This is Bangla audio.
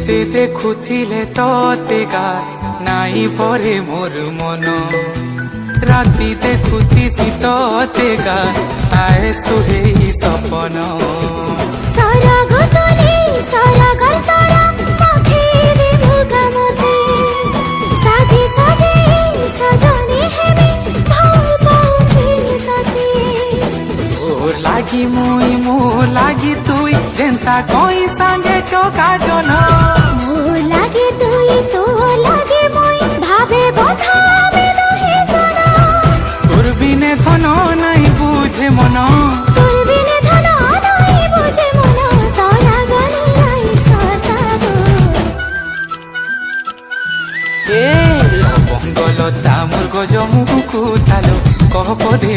যেতে দেখুথিলে ততে গায় নাই পরে মোর মন রাতি দেখুথিছি ততে গায় আয়ে সুহেই সপন সরাগতরে সরাগর তারা পাখি দেবু গামতে সাজি সাজি সজনে হেমি ভাল পাও ফিরতাতে তোর লাগি মুই মোর লাগি তুই যেন্তা কই সাঙ্গে চোকা জন মোর লাগে তুই তো লাগে মই ভাবে কথা আমি নহে জানা তোর বিনে ধন নাই বুঝে মন তোর বিনে ধন নাই বুঝে মন তোরা গানি আই ছতাবো এ লবঙ্গ লতা মোর গজ মুখু তালো কহ পদে